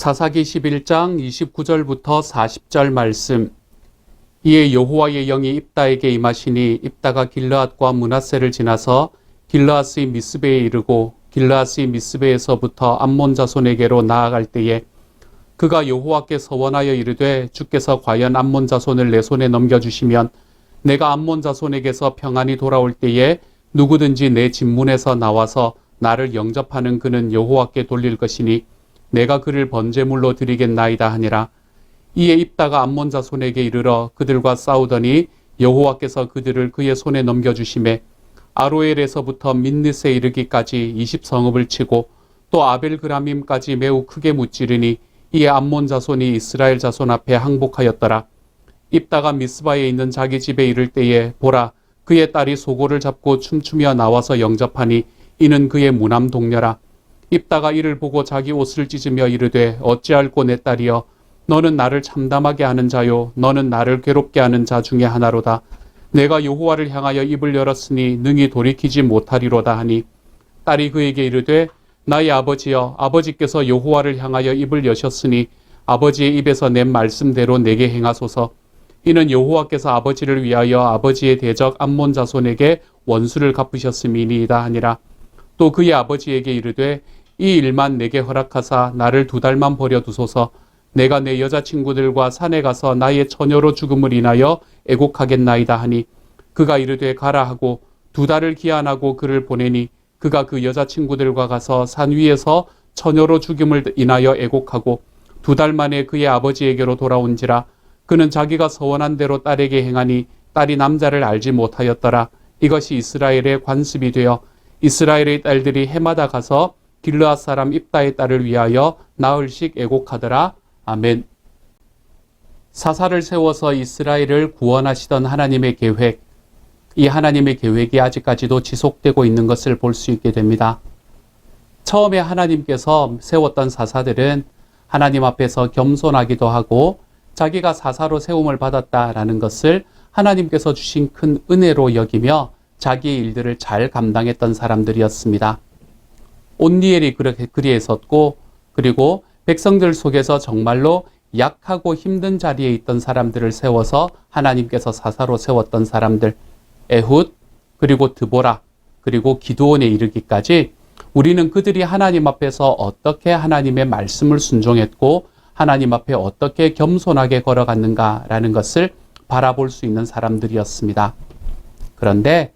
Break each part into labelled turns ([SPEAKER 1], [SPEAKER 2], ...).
[SPEAKER 1] 사사기 11장 29절부터 40절 말씀. 이에 여호와의 영이 입다에게 임하시니 입다가 길르앗과 므낫세를 지나서 길르앗의 미스베에 이르고 길르앗의 미스베에서부터 암몬 자손에게로 나아갈 때에 그가 여호와께 서원하여 이르되 주께서 과연 암몬 자손을 내 손에 넘겨주시면 내가 암몬 자손에게서 평안히 돌아올 때에 누구든지 내 진문에서 나와서 나를 영접하는 그는 여호와께 돌릴 것이니 내가 그를 번제물로 드리겠나이다 하니라. 이에 입다가 암몬 자손에게 이르러 그들과 싸우더니 여호와께서 그들을 그의 손에 넘겨주시매 아로엘에서부터 민느세 이르기까지 20성읍을 치고 또 아벨그라밈까지 매우 크게 무찌르니 이에 암몬 자손이 이스라엘 자손 앞에 항복하였더라. 입다가 미스바에 있는 자기 집에 이를 때에 보라 그의 딸이 소고를 잡고 춤추며 나와서 영접하니 이는 그의 무남 동녀라. 입다가 이를 보고 자기 옷을 찢으며 이르되 어찌할꼬 내 딸이여 너는 나를 참담하게 하는 자요 너는 나를 괴롭게 하는 자 중에 하나로다. 내가 여호와를 향하여 입을 열었으니 능히 돌이키지 못하리로다 하니 딸이 그에게 이르되 나의 아버지여 아버지께서 여호와를 향하여 입을 여셨으니 아버지의 입에서 낸 말씀대로 내게 행하소서. 이는 여호와께서 아버지를 위하여 아버지의 대적 암몬 자손에게 원수를 갚으셨음이니이다 하니라. 또 그의 아버지에게 이르되 이 일만 내게 허락하사 나를 2달만 버려두소서. 내가 내 여자친구들과 산에 가서 나의 처녀로 죽음을 인하여 애곡하겠나이다 하니 그가 이르되 가라 하고 2달을 기한하고 그를 보내니 그가 그 여자친구들과 가서 산 위에서 처녀로 죽음을 인하여 애곡하고 2달 만에 그의 아버지에게로 돌아온지라. 그는 자기가 서원한 대로 딸에게 행하니 딸이 남자를 알지 못하였더라. 이것이 이스라엘의 관습이 되어 이스라엘의 딸들이 해마다 가서 길르앗 사람 입다의 딸을 위하여 나흘씩 애곡하더라. 아멘. 사사를 세워서 이스라엘을 구원하시던 하나님의 계획, 이 하나님의 계획이 아직까지도 지속되고 있는 것을 볼 수 있게 됩니다. 처음에 하나님께서 세웠던 사사들은 하나님 앞에서 겸손하기도 하고 자기가 사사로 세움을 받았다라는 것을 하나님께서 주신 큰 은혜로 여기며 자기의 일들을 잘 감당했던 사람들이었습니다. 온니엘이 그리했었고 그리고 백성들 속에서 정말로 약하고 힘든 자리에 있던 사람들을 세워서 하나님께서 사사로 세웠던 사람들 에훗 그리고 드보라 그리고 기드온에 이르기까지 우리는 그들이 하나님 앞에서 어떻게 하나님의 말씀을 순종했고 하나님 앞에 어떻게 겸손하게 걸어갔는가라는 것을 바라볼 수 있는 사람들이었습니다. 그런데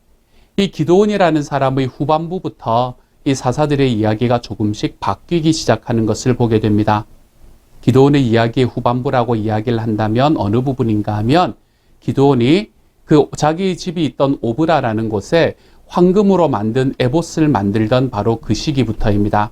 [SPEAKER 1] 이 기드온이라는 사람의 후반부부터 이 사사들의 이야기가 조금씩 바뀌기 시작하는 것을 보게 됩니다. 기드온의 이야기의 후반부라고 이야기를 한다면 어느 부분인가 하면 기드온이 그 자기 집이 있던 오브라라는 곳에 황금으로 만든 에봇을 만들던 바로 그 시기부터입니다.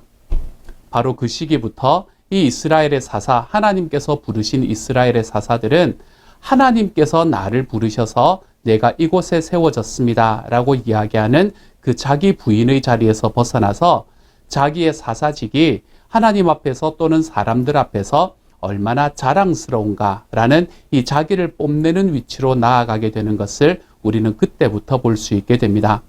[SPEAKER 1] 바로 그 시기부터 이 이스라엘의 사사, 하나님께서 부르신 이스라엘의 사사들은 하나님께서 나를 부르셔서 내가 이곳에 세워졌습니다 라고 이야기하는 그 자기 부인의 자리에서 벗어나서 자기의 사사직이 하나님 앞에서 또는 사람들 앞에서 얼마나 자랑스러운가라는 이 자기를 뽐내는 위치로 나아가게 되는 것을 우리는 그때부터 볼 수 있게 됩니다.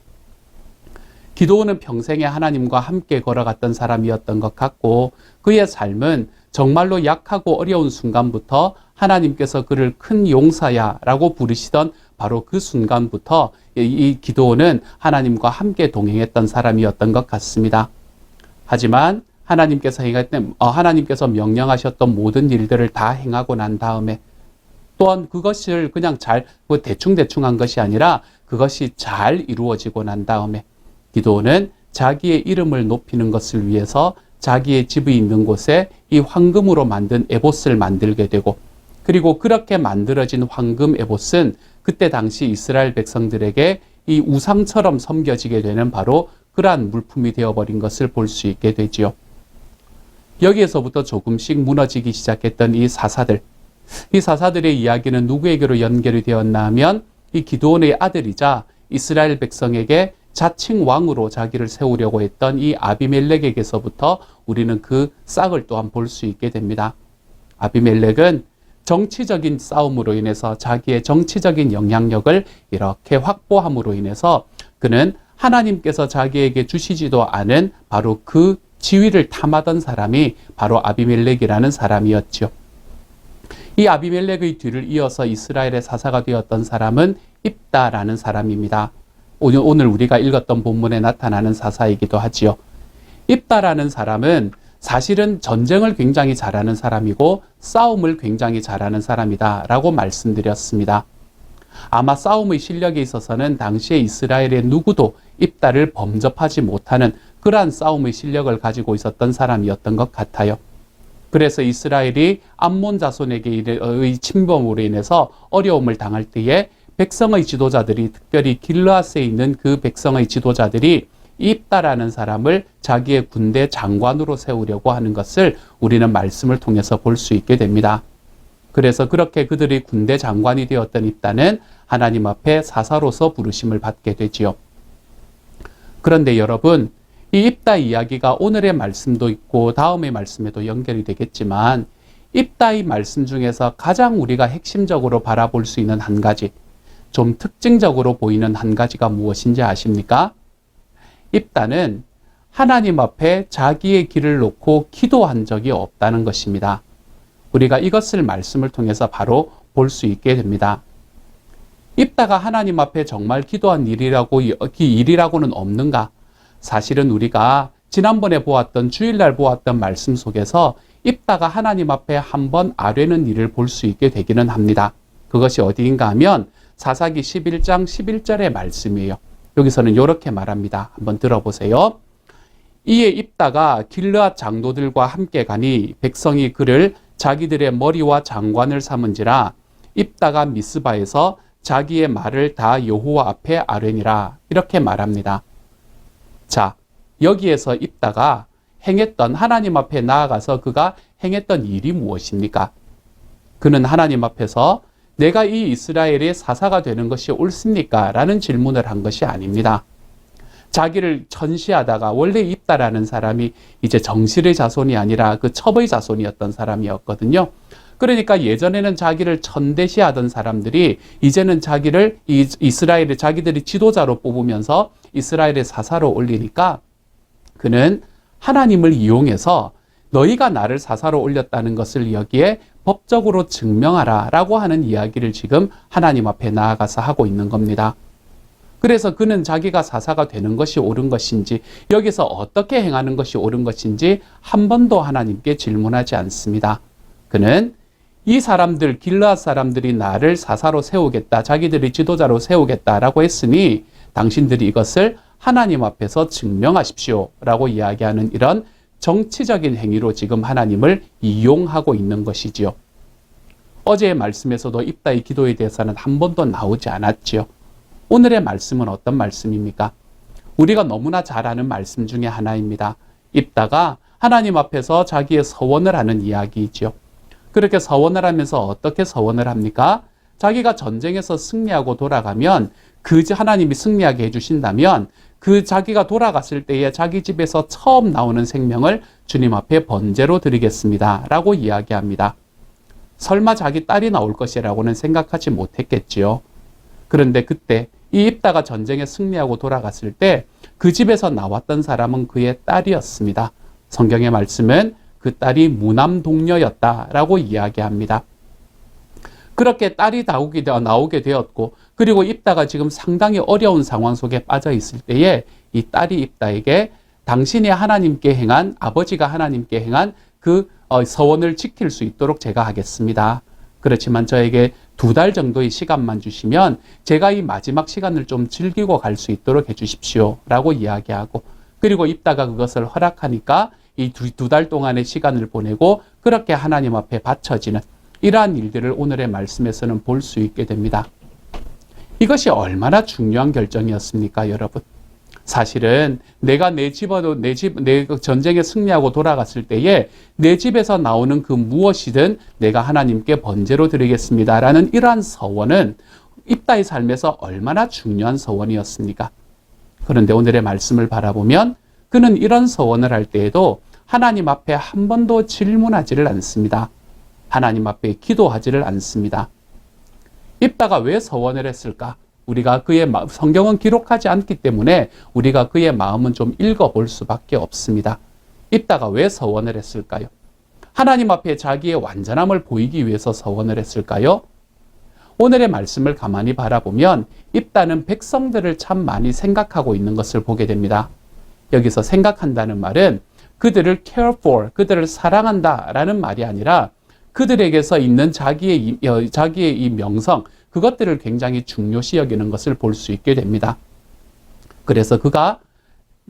[SPEAKER 1] 기드온은 평생에 하나님과 함께 걸어갔던 사람이었던 것 같고 그의 삶은 정말로 약하고 어려운 순간부터 하나님께서 그를 큰 용사야라고 부르시던 바로 그 순간부터 이 기드온은 하나님과 함께 동행했던 사람이었던 것 같습니다. 하지만 하나님께서 명령하셨던 모든 일들을 다 행하고 난 다음에 또한 그것을 그냥 대충대충 한 것이 아니라 그것이 잘 이루어지고 난 다음에 기드온은 자기의 이름을 높이는 것을 위해서 자기의 집이 있는 곳에 이 황금으로 만든 에봇을 만들게 되고 그리고 그렇게 만들어진 황금 에봇은 그때 당시 이스라엘 백성들에게 이 우상처럼 섬겨지게 되는 바로 그러한 물품이 되어버린 것을 볼 수 있게 되지요. 여기에서부터 조금씩 무너지기 시작했던 이 사사들의 이야기는 누구에게로 연결이 되었나 하면 이 기드온의 아들이자 이스라엘 백성에게 자칭 왕으로 자기를 세우려고 했던 이 아비멜렉에게서부터 우리는 그 싹을 또한 볼 수 있게 됩니다. 아비멜렉은 정치적인 싸움으로 인해서 자기의 정치적인 영향력을 이렇게 확보함으로 인해서 그는 하나님께서 자기에게 주시지도 않은 바로 그 지위를 탐하던 사람이 바로 아비멜렉이라는 사람이었죠. 이 아비멜렉의 뒤를 이어서 이스라엘의 사사가 되었던 사람은 입다라는 사람입니다. 오늘 우리가 읽었던 본문에 나타나는 사사이기도 하지요. 입다라는 사람은 사실은 전쟁을 굉장히 잘하는 사람이고 싸움을 굉장히 잘하는 사람이다 라고 말씀드렸습니다. 아마 싸움의 실력에 있어서는 당시에 이스라엘의 누구도 입다를 범접하지 못하는 그러한 싸움의 실력을 가지고 있었던 사람이었던 것 같아요. 그래서 이스라엘이 암몬 자손에게의 침범으로 인해서 어려움을 당할 때에 백성의 지도자들이 특별히 길르앗에 있는 그 백성의 지도자들이 입다라는 사람을 자기의 군대 장관으로 세우려고 하는 것을 우리는 말씀을 통해서 볼 수 있게 됩니다. 그래서 그렇게 그들의 군대 장관이 되었던 입다는 하나님 앞에 사사로서 부르심을 받게 되지요. 그런데 여러분, 이 입다 이야기가 오늘의 말씀도 있고 다음의 말씀에도 연결이 되겠지만 입다의 말씀 중에서 가장 우리가 핵심적으로 바라볼 수 있는 한 가지, 좀 특징적으로 보이는 한 가지가 무엇인지 아십니까? 입다는 하나님 앞에 자기의 길을 놓고 기도한 적이 없다는 것입니다. 우리가 이것을 말씀을 통해서 바로 볼 수 있게 됩니다. 입다가 하나님 앞에 정말 기도한 일이라고는 없는가? 사실은 우리가 지난번에 보았던 주일날 보았던 말씀 속에서 입다가 하나님 앞에 한번 아뢰는 일을 볼 수 있게 되기는 합니다. 그것이 어디인가 하면 사사기 11장 11절의 말씀이에요. 여기서는 이렇게 말합니다. 한번 들어보세요. 이에 입다가 길르앗 장도들과 함께 가니 백성이 그를 자기들의 머리와 장관을 삼은지라 입다가 미스바에서 자기의 말을 다 여호와 앞에 아뢰니라 이렇게 말합니다. 자, 여기에서 입다가 행했던 하나님 앞에 나아가서 그가 행했던 일이 무엇입니까? 그는 하나님 앞에서 내가 이 이스라엘의 사사가 되는 것이 옳습니까? 라는 질문을 한 것이 아닙니다. 자기를 천시하다가 원래 입다라는 사람이 이제 정실의 자손이 아니라 그 첩의 자손이었던 사람이었거든요. 그러니까 예전에는 자기를 천대시하던 사람들이 이제는 자기를 이스라엘의 자기들이 지도자로 뽑으면서 이스라엘의 사사로 올리니까 그는 하나님을 이용해서 너희가 나를 사사로 올렸다는 것을 여기에 법적으로 증명하라 라고 하는 이야기를 지금 하나님 앞에 나아가서 하고 있는 겁니다. 그래서 그는 자기가 사사가 되는 것이 옳은 것인지 여기서 어떻게 행하는 것이 옳은 것인지 한 번도 하나님께 질문하지 않습니다. 그는 이 사람들 길르앗 사람들이 나를 사사로 세우겠다, 자기들이 지도자로 세우겠다라고 했으니 당신들이 이것을 하나님 앞에서 증명하십시오 라고 이야기하는 이런 정치적인 행위로 지금 하나님을 이용하고 있는 것이지요. 어제의 말씀에서도 입다의 기도에 대해서는 한 번도 나오지 않았지요. 오늘의 말씀은 어떤 말씀입니까? 우리가 너무나 잘 아는 말씀 중에 하나입니다. 입다가 하나님 앞에서 자기의 서원을 하는 이야기이지요. 그렇게 서원을 하면서 어떻게 서원을 합니까? 자기가 전쟁에서 승리하고 돌아가면 그 하나님이 승리하게 해주신다면 그 자기가 돌아갔을 때에 자기 집에서 처음 나오는 생명을 주님 앞에 번제로 드리겠습니다 라고 이야기합니다. 설마 자기 딸이 나올 것이라고는 생각하지 못했겠지요. 그런데 그때 이 입다가 전쟁에 승리하고 돌아갔을 때 그 집에서 나왔던 사람은 그의 딸이었습니다. 성경의 말씀은 그 딸이 무남동녀였다라고 이야기합니다. 그렇게 딸이 나오게 되었고, 그리고 입다가 지금 상당히 어려운 상황 속에 빠져 있을 때에 이 딸이 입다에게 당신이 하나님께 행한, 아버지가 하나님께 행한 그 서원을 지킬 수 있도록 제가 하겠습니다. 그렇지만 저에게 2달 정도의 시간만 주시면 제가 이 마지막 시간을 좀 즐기고 갈 수 있도록 해주십시오 라고 이야기하고, 그리고 입다가 그것을 허락하니까 이 2달 동안의 시간을 보내고 그렇게 하나님 앞에 바쳐지는 이러한 일들을 오늘의 말씀에서는 볼 수 있게 됩니다. 이것이 얼마나 중요한 결정이었습니까, 여러분? 사실은 내가 내 전쟁에 승리하고 돌아갔을 때에 내 집에서 나오는 그 무엇이든 내가 하나님께 번제로 드리겠습니다라는 이러한 서원은 입다의 삶에서 얼마나 중요한 서원이었습니까? 그런데 오늘의 말씀을 바라보면 그는 이런 서원을 할 때에도 하나님 앞에 한 번도 질문하지를 않습니다. 하나님 앞에 기도하지를 않습니다. 입다가 왜 서원을 했을까? 우리가 성경은 기록하지 않기 때문에 우리가 그의 마음은 좀 읽어볼 수밖에 없습니다. 입다가 왜 서원을 했을까요? 하나님 앞에 자기의 완전함을 보이기 위해서 서원을 했을까요? 오늘의 말씀을 가만히 바라보면 입다는 백성들을 참 많이 생각하고 있는 것을 보게 됩니다. 여기서 생각한다는 말은 그들을 care for, 그들을 사랑한다 라는 말이 아니라 그들에게서 있는 자기의 이 명성, 그것들을 굉장히 중요시 여기는 것을 볼 수 있게 됩니다. 그래서 그가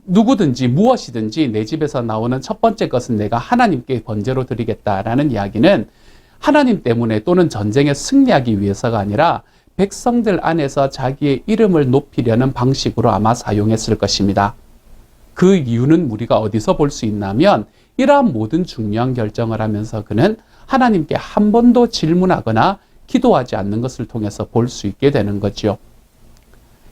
[SPEAKER 1] 누구든지 무엇이든지 내 집에서 나오는 첫 번째 것은 내가 하나님께 번제로 드리겠다라는 이야기는 하나님 때문에 또는 전쟁에 승리하기 위해서가 아니라 백성들 안에서 자기의 이름을 높이려는 방식으로 아마 사용했을 것입니다. 그 이유는 우리가 어디서 볼 수 있냐면 이러한 모든 중요한 결정을 하면서 그는 하나님께 한 번도 질문하거나 기도하지 않는 것을 통해서 볼 수 있게 되는 거죠.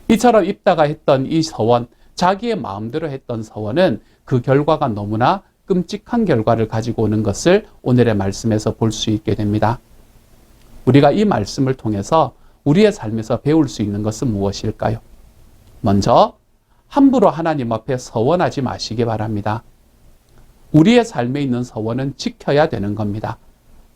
[SPEAKER 1] 이처럼 입다가 했던 이 서원, 자기의 마음대로 했던 서원은 그 결과가 너무나 끔찍한 결과를 가지고 오는 것을 오늘의 말씀에서 볼 수 있게 됩니다. 우리가 이 말씀을 통해서 우리의 삶에서 배울 수 있는 것은 무엇일까요? 먼저 함부로 하나님 앞에 서원하지 마시기 바랍니다. 우리의 삶에 있는 서원은 지켜야 되는 겁니다.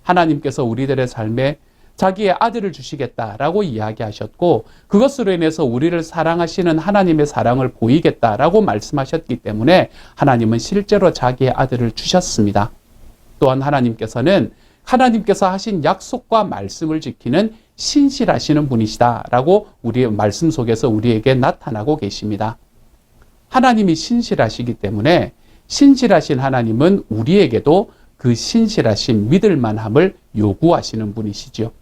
[SPEAKER 1] 하나님께서 우리들의 삶에 자기의 아들을 주시겠다라고 이야기하셨고 그것으로 인해서 우리를 사랑하시는 하나님의 사랑을 보이겠다라고 말씀하셨기 때문에 하나님은 실제로 자기의 아들을 주셨습니다. 또한 하나님께서는 하나님께서 하신 약속과 말씀을 지키는 신실하시는 분이시다라고 우리의 말씀 속에서 우리에게 나타나고 계십니다. 하나님이 신실하시기 때문에 신실하신 하나님은 우리에게도 그 신실하신 믿을만함을 요구하시는 분이시죠.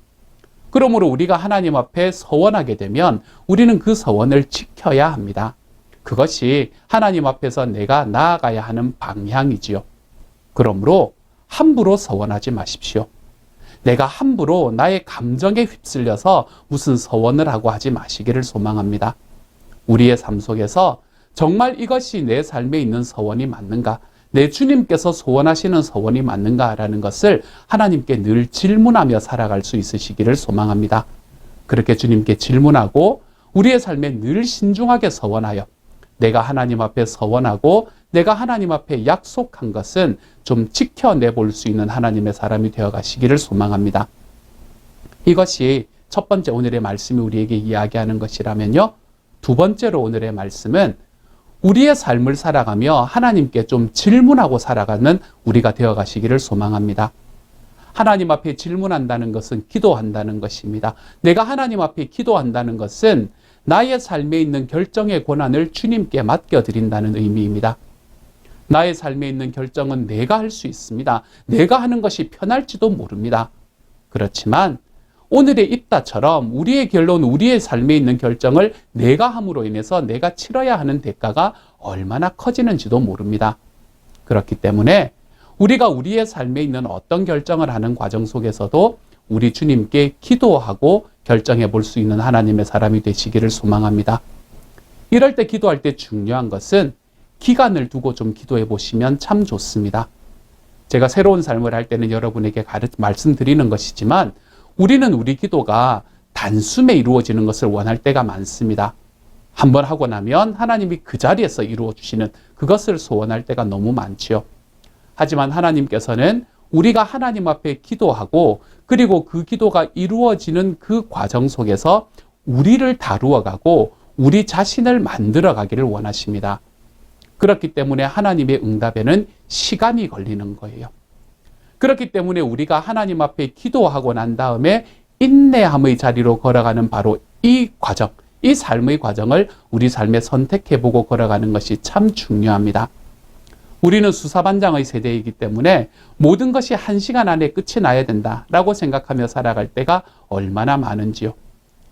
[SPEAKER 1] 그러므로 우리가 하나님 앞에 서원하게 되면 우리는 그 서원을 지켜야 합니다. 그것이 하나님 앞에서 내가 나아가야 하는 방향이지요. 그러므로 함부로 서원하지 마십시오. 내가 함부로 나의 감정에 휩쓸려서 무슨 서원을 하고 하지 마시기를 소망합니다. 우리의 삶 속에서 정말 이것이 내 삶에 있는 서원이 맞는가? 내 주님께서 소원하시는 서원이 맞는가라는 것을 하나님께 늘 질문하며 살아갈 수 있으시기를 소망합니다. 그렇게 주님께 질문하고 우리의 삶에 늘 신중하게 서원하여 내가 하나님 앞에 서원하고 내가 하나님 앞에 약속한 것은 좀 지켜내 볼 수 있는 하나님의 사람이 되어 가시기를 소망합니다. 이것이 첫 번째 오늘의 말씀이 우리에게 이야기하는 것이라면요. 두 번째로 오늘의 말씀은 우리의 삶을 살아가며 하나님께 좀 질문하고 살아가는 우리가 되어 가시기를 소망합니다. 하나님 앞에 질문한다는 것은 기도한다는 것입니다. 내가 하나님 앞에 기도한다는 것은 나의 삶에 있는 결정의 권한을 주님께 맡겨드린다는 의미입니다. 나의 삶에 있는 결정은 내가 할 수 있습니다. 내가 하는 것이 편할지도 모릅니다. 그렇지만 오늘의 입다처럼 우리의 결론, 우리의 삶에 있는 결정을 내가 함으로 인해서 내가 치러야 하는 대가가 얼마나 커지는지도 모릅니다. 그렇기 때문에 우리가 우리의 삶에 있는 어떤 결정을 하는 과정 속에서도 우리 주님께 기도하고 결정해 볼 수 있는 하나님의 사람이 되시기를 소망합니다. 이럴 때 기도할 때 중요한 것은 기간을 두고 좀 기도해 보시면 참 좋습니다. 제가 새로운 삶을 할 때는 여러분에게 말씀드리는 것이지만 우리는 우리 기도가 단숨에 이루어지는 것을 원할 때가 많습니다. 한번 하고 나면 하나님이 그 자리에서 이루어 주시는 그것을 소원할 때가 너무 많지요. 하지만 하나님께서는 우리가 하나님 앞에 기도하고 그리고 그 기도가 이루어지는 그 과정 속에서 우리를 다루어가고 우리 자신을 만들어가기를 원하십니다. 그렇기 때문에 하나님의 응답에는 시간이 걸리는 거예요. 그렇기 때문에 우리가 하나님 앞에 기도하고 난 다음에 인내함의 자리로 걸어가는 바로 이 과정, 이 삶의 과정을 우리 삶에 선택해보고 걸어가는 것이 참 중요합니다. 우리는 수사반장의 세대이기 때문에 모든 것이 1시간 안에 끝이 나야 된다라고 생각하며 살아갈 때가 얼마나 많은지요.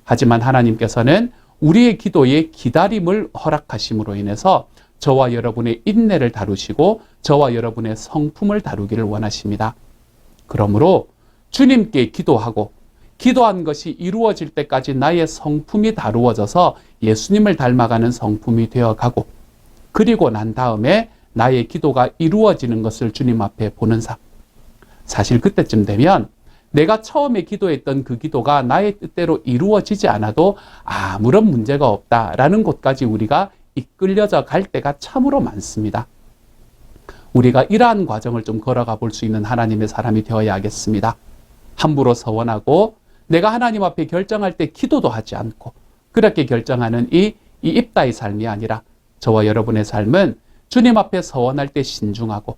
[SPEAKER 1] 하지만 하나님께서는 우리의 기도에 기다림을 허락하심으로 인해서 저와 여러분의 인내를 다루시고 저와 여러분의 성품을 다루기를 원하십니다. 그러므로 주님께 기도하고 기도한 것이 이루어질 때까지 나의 성품이 다루어져서 예수님을 닮아가는 성품이 되어가고 그리고 난 다음에 나의 기도가 이루어지는 것을 주님 앞에 보는 삶. 사실 그때쯤 되면 내가 처음에 기도했던 그 기도가 나의 뜻대로 이루어지지 않아도 아무런 문제가 없다라는 곳까지 우리가 이끌려져 갈 때가 참으로 많습니다. 우리가 이러한 과정을 좀 걸어가 볼 수 있는 하나님의 사람이 되어야겠습니다. 함부로 서원하고 내가 하나님 앞에 결정할 때 기도도 하지 않고 그렇게 결정하는 이 입다의 삶이 아니라 저와 여러분의 삶은 주님 앞에 서원할 때 신중하고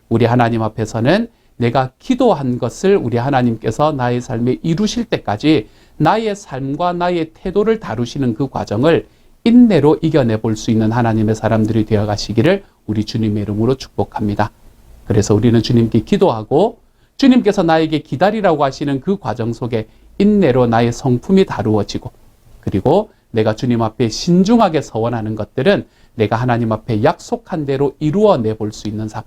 [SPEAKER 1] 우리 하나님 앞에서는 내가 기도한 것을 우리 하나님께서 나의 삶에 이루실 때까지 나의 삶과 나의 태도를 다루시는 그 과정을 인내로 이겨내 볼 수 있는 하나님의 사람들이 되어 가시기를 우리 주님의 이름으로 축복합니다. 그래서 우리는 주님께 기도하고 주님께서 나에게 기다리라고 하시는 그 과정 속에 인내로 나의 성품이 다루어지고 그리고 내가 주님 앞에 신중하게 서원하는 것들은 내가 하나님 앞에 약속한 대로 이루어내 볼 수 있는 삶.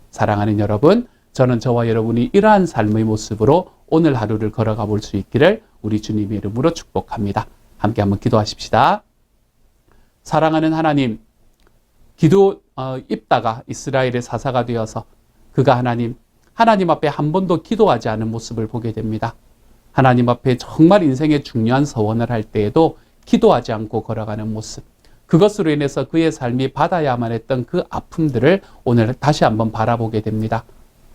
[SPEAKER 1] 사랑하는 여러분, 저는 저와 여러분이 이러한 삶의 모습으로 오늘 하루를 걸어가 볼 수 있기를 우리 주님의 이름으로 축복합니다. 함께 한번 기도하십시다. 사랑하는 하나님, 입다가 이스라엘의 사사가 되어서 그가 하나님 앞에 한 번도 기도하지 않은 모습을 보게 됩니다. 하나님 앞에 정말 인생의 중요한 서원을 할 때에도 기도하지 않고 걸어가는 모습. 그것으로 인해서 그의 삶이 받아야만 했던 그 아픔들을 오늘 다시 한번 바라보게 됩니다.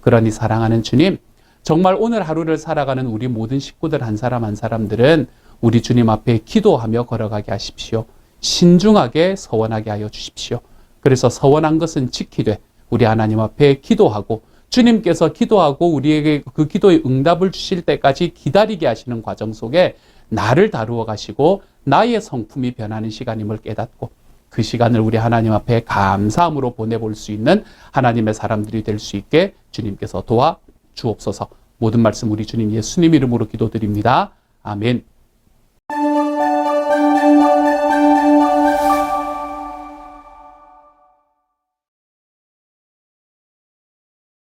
[SPEAKER 1] 그러니 사랑하는 주님, 정말 오늘 하루를 살아가는 우리 모든 식구들 한 사람 한 사람들은 우리 주님 앞에 기도하며 걸어가게 하십시오. 신중하게 서원하게 하여 주십시오. 그래서 서원한 것은 지키되 우리 하나님 앞에 기도하고 주님께서 기도하고 우리에게 그 기도의 응답을 주실 때까지 기다리게 하시는 과정 속에 나를 다루어 가시고 나의 성품이 변하는 시간임을 깨닫고 그 시간을 우리 하나님 앞에 감사함으로 보내볼 수 있는 하나님의 사람들이 될 수 있게 주님께서 도와 주옵소서. 모든 말씀 우리 주님 예수님 이름으로 기도드립니다. 아멘.